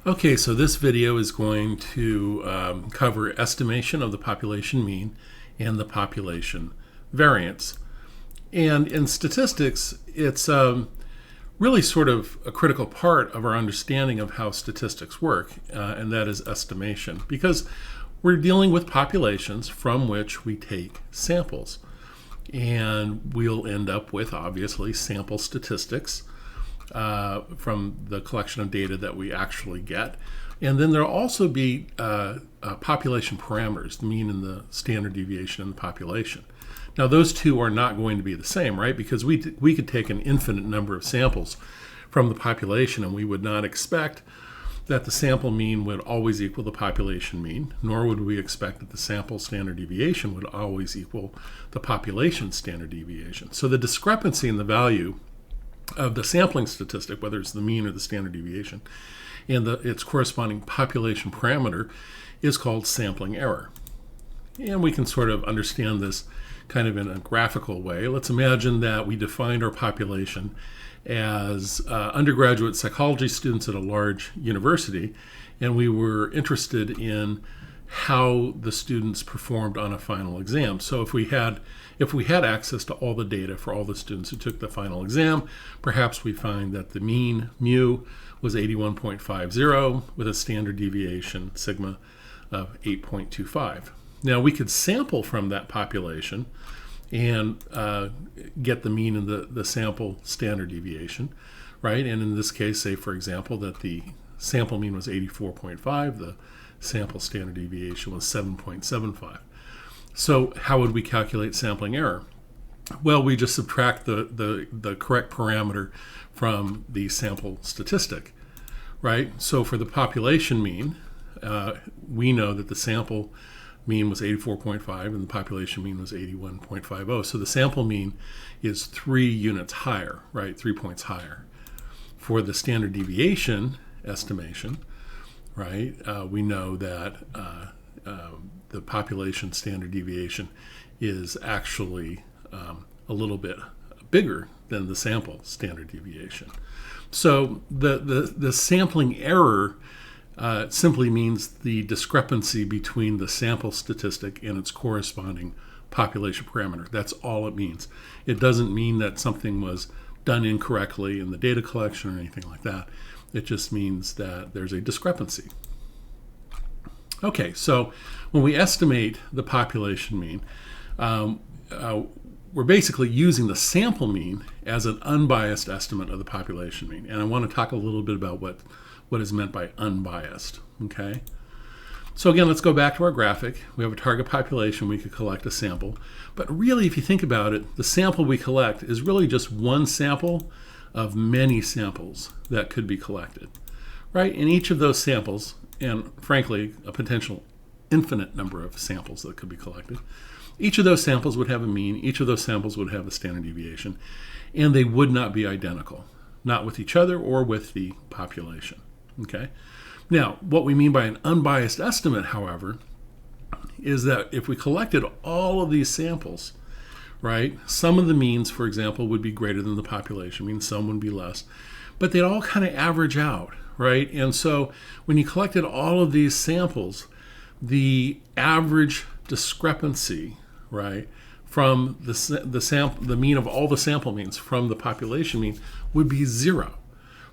Okay, so this video is going to cover estimation of the population mean and the population variance. And in statistics, it's really sort of a critical part of our understanding of how statistics work, and that is estimation, because we're dealing with populations from which we take samples. And we'll end up with, obviously, sample statistics from the collection of data that we actually get. And then there'll also be population parameters, the mean and the standard deviation in the population. Now, those two are not going to be the same, right? Because we could take an infinite number of samples from the population, and we would not expect that the sample mean would always equal the population mean, nor would we expect that the sample standard deviation would always equal the population standard deviation. So the discrepancy in the value of the sampling statistic, whether it's the mean or the standard deviation, and its corresponding population parameter is called sampling error. And we can sort of understand this kind of in a graphical way. Let's imagine that we defined our population as undergraduate psychology students at a large university, and we were interested in how the students performed on a final exam. So if we had access to all the data for all the students who took the final exam, perhaps we find that the mean mu was 81.50 with a standard deviation sigma of 8.25. Now we could sample from that population and get the mean and the sample standard deviation, right? And in this case, say for example that the sample mean was 84.5, the sample standard deviation was 7.75. So how would we calculate sampling error? Well, we just subtract the correct parameter from the sample statistic, right? So for the population mean, we know that the sample mean was 84.5 and the population mean was 81.50. So the sample mean is 3 units higher, right? 3 points higher. For the standard deviation estimation, right, we know that the population standard deviation is actually a little bit bigger than the sample standard deviation. So the sampling error simply means the discrepancy between the sample statistic and its corresponding population parameter. That's all it means. It doesn't mean that something was done incorrectly in the data collection or anything like that. It just means that there's a discrepancy. Okay, so when we estimate the population mean, we're basically using the sample mean as an unbiased estimate of the population mean. And I want to talk a little bit about what is meant by unbiased, okay? So again, let's go back to our graphic. We have a target population, we could collect a sample. But really, if you think about it, the sample we collect is really just one sample of many samples that could be collected, right? And each of those samples, and frankly, a potential infinite number of samples that could be collected, each of those samples would have a mean, each of those samples would have a standard deviation, and they would not be identical, not with each other or with the population. Okay. Now, what we mean by an unbiased estimate, however, is that if we collected all of these samples, right, some of the means, for example, would be greater than the population mean, some would be less, but they'd all kind of average out, right? And so when you collected all of these samples, the average discrepancy, right, from the mean of all the sample means from the population mean would be 0.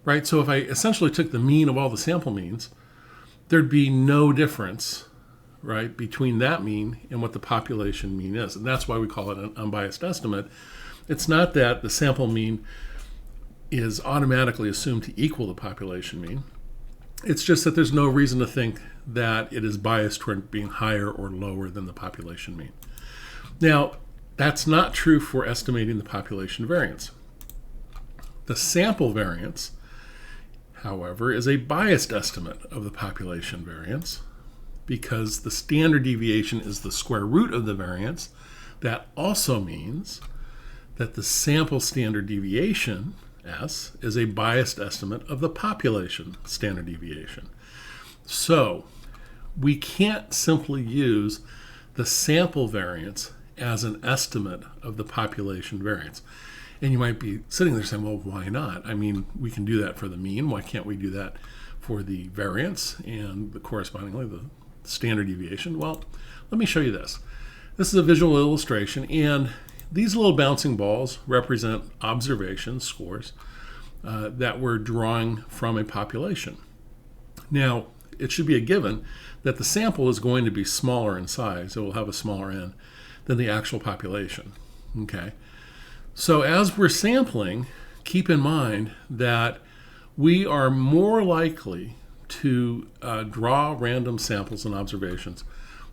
Right, so if I essentially took the mean of all the sample means, there'd be no difference, right, between that mean and what the population mean is. And that's why we call it an unbiased estimate. It's not that the sample mean is automatically assumed to equal the population mean. It's just that there's no reason to think that it is biased toward being higher or lower than the population mean. Now, that's not true for estimating the population variance. The sample variance, however, is a biased estimate of the population variance because the standard deviation is the square root of the variance. That also means that the sample standard deviation, S, is a biased estimate of the population standard deviation. So we can't simply use the sample variance as an estimate of the population variance. And you might be sitting there saying, well, why not? I mean, we can do that for the mean. Why can't we do that for the variance and correspondingly the standard deviation? Well, let me show you this. This is a visual illustration, and these little bouncing balls represent observations, scores, that we're drawing from a population. Now, it should be a given that the sample is going to be smaller in size. It will have a smaller n than the actual population. Okay. So as we're sampling, keep in mind that we are more likely to draw random samples and observations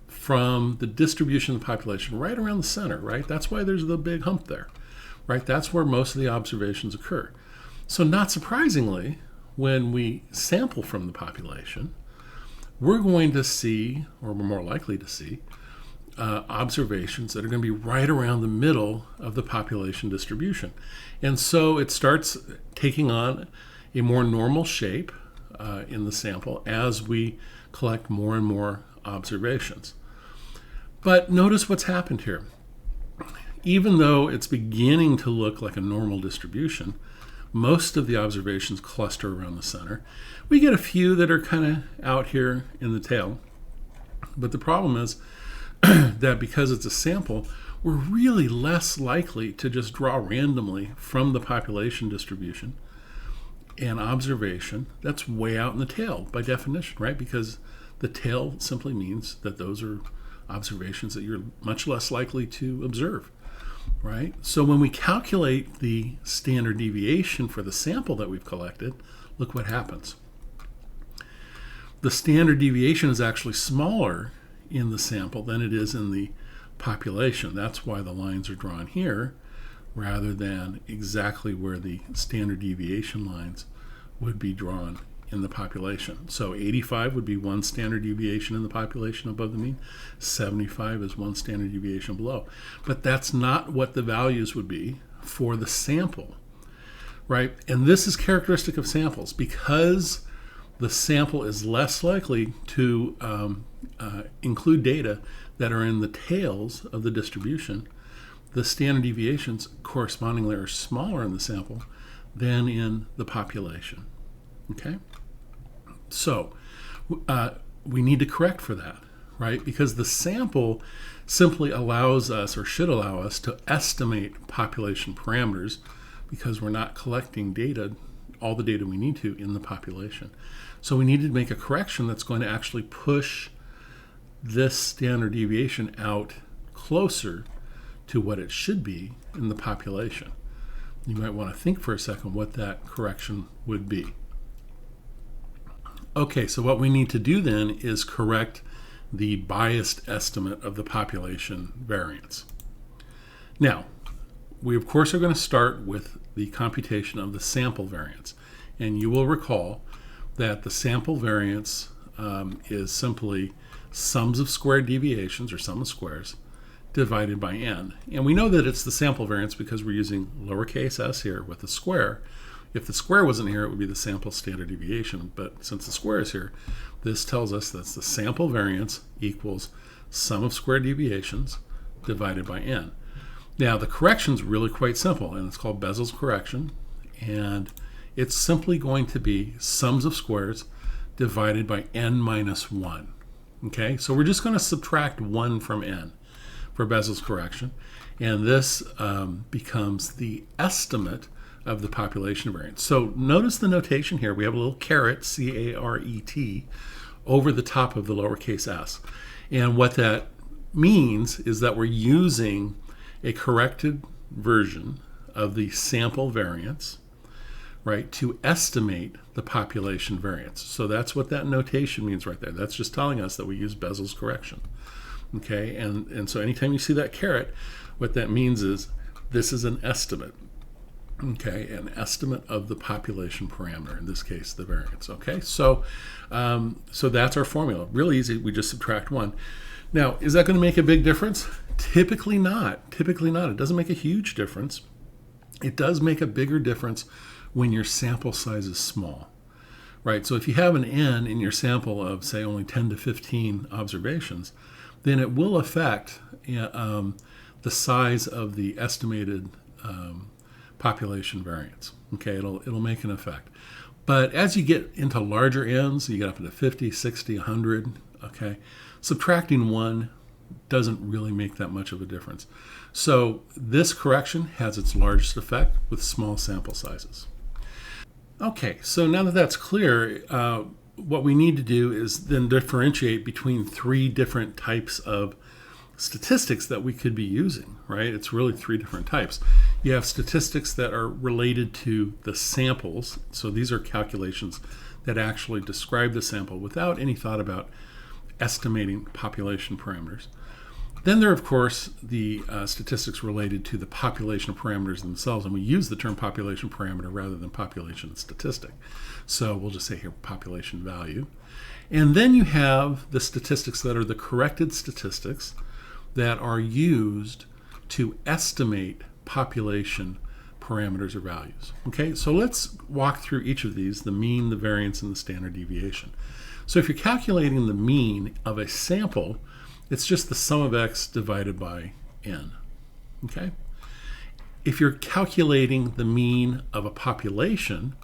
from the distribution of the population right around the center, right? That's why there's the big hump there, right? That's where most of the observations occur. So not surprisingly, when we sample from the population, we're going to see, or we're more likely to see, observations that are going to be right around the middle of the population distribution. And so it starts taking on a more normal shape in the sample as we collect more and more observations. But notice what's happened here. Even though it's beginning to look like a normal distribution, most of the observations cluster around the center. We get a few that are kind of out here in the tail. But the problem is that because it's a sample, we're really less likely to just draw randomly from the population distribution an observation that's way out in the tail by definition, right? Because the tail simply means that those are observations that you're much less likely to observe, right? So when we calculate the standard deviation for the sample that we've collected, look what happens. The standard deviation is actually smaller in the sample than it is in the population. That's why the lines are drawn here rather than exactly where the standard deviation lines would be drawn in the population. So 85 would be one standard deviation in the population above the mean. 75 is one standard deviation below. But that's not what the values would be for the sample, right? And this is characteristic of samples. Because the sample is less likely to include data that are in the tails of the distribution, the standard deviations correspondingly are smaller in the sample than in the population. Okay? So we need to correct for that, right? Because the sample simply allows us, or should allow us, to estimate population parameters because we're not collecting data, all the data we need to, in the population. So we need to make a correction that's going to actually push this standard deviation out closer to what it should be in the population. You might want to think for a second what that correction would be. Okay, so what we need to do then is correct the biased estimate of the population variance. Now, we of course are going to start with the computation of the sample variance. And you will recall that the sample variance is simply sums of squared deviations, or sum of squares, divided by n. And we know that it's the sample variance because we're using lowercase s here with the square. If the square wasn't here, it would be the sample standard deviation. But since the square is here, this tells us that the sample variance equals sum of squared deviations divided by n. Now, the correction is really quite simple, and it's called Bessel's correction. And it's simply going to be sums of squares divided by n minus 1. Okay, so we're just going to subtract 1 from n for Bessel's correction. And this becomes the estimate of the population variance. So notice the notation here. We have a little caret, C-A-R-E-T, over the top of the lowercase s. And what that means is that we're using a corrected version of the sample variance, right, to estimate the population variance. So that's what that notation means right there. That's just telling us that we use Bessel's correction. Okay, and so anytime you see that caret, what that means is this is an estimate. Okay, an estimate of the population parameter, in this case, the variance. Okay, so that's our formula. Really easy, we just subtract 1. Now, is that going to make a big difference? Typically not. Typically not. It doesn't make a huge difference. It does make a bigger difference when your sample size is small, right? So if you have an n in your sample of, say, only 10 to 15 observations, then it will affect the size of the estimated population variance. Okay, it'll make an effect. But as you get into larger n's, you get up into 50, 60, 100, okay, subtracting 1 doesn't really make that much of a difference. So this correction has its largest effect with small sample sizes. Okay, so now that that's clear, what we need to do is then differentiate between 3 different types of statistics that we could be using, right? It's really 3 different types. You have statistics that are related to the samples. So these are calculations that actually describe the sample without any thought about estimating population parameters. Then there are, of course, the statistics related to the population parameters themselves, and we use the term population parameter rather than population statistic. So we'll just say here population value. And then you have the statistics that are the corrected statistics that are used to estimate population parameters or values. Okay, so let's walk through each of these, the mean, the variance, and the standard deviation. So if you're calculating the mean of a sample, it's just the sum of x divided by n. Okay? If you're calculating the mean of a population,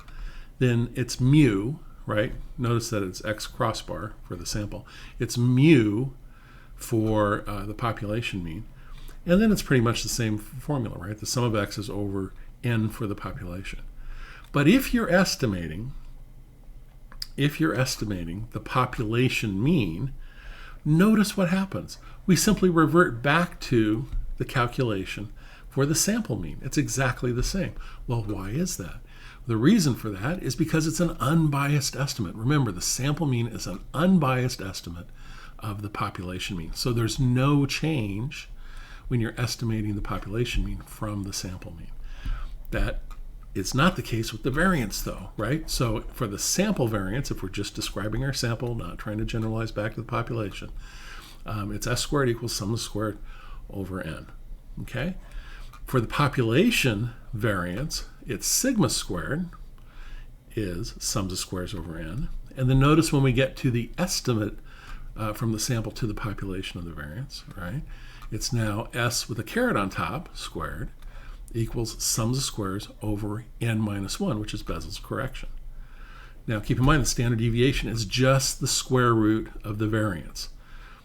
then it's mu, right? Notice that it's x crossbar for the sample. It's mu for the population mean. And then it's pretty much the same formula, right? The sum of x is over n for the population. But if you're estimating the population mean, notice what happens. We simply revert back to the calculation for the sample mean. It's exactly the same. Well, why is that? The reason for that is because it's an unbiased estimate. Remember, the sample mean is an unbiased estimate of the population mean. So there's no change when you're estimating the population mean from the sample mean. That is not the case with the variance, though, right? So for the sample variance, if we're just describing our sample, not trying to generalize back to the population, it's s squared equals sum squared over n, okay? For the population variance, it's sigma squared is sums of squares over n. And then notice when we get to the estimate from the sample to the population of the variance, right? It's now s with a caret on top squared equals sums of squares over n minus 1, which is Bessel's correction. Now keep in mind the standard deviation is just the square root of the variance,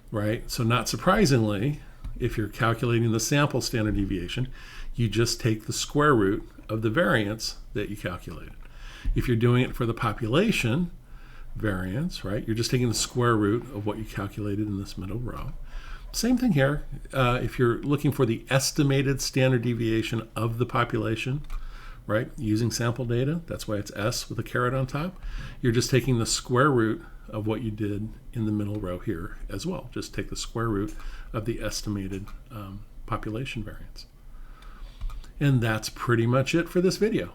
right? So not surprisingly, if you're calculating the sample standard deviation, you just take the square root of the variance that you calculated. If you're doing it for the population variance, right, you're just taking the square root of what you calculated in this middle row. Same thing here. If you're looking for the estimated standard deviation of the population, right, using sample data, that's why it's s with a caret on top. You're just taking the square root of what you did in the middle row here as well. Just take the square root of the estimated population variance. And that's pretty much it for this video.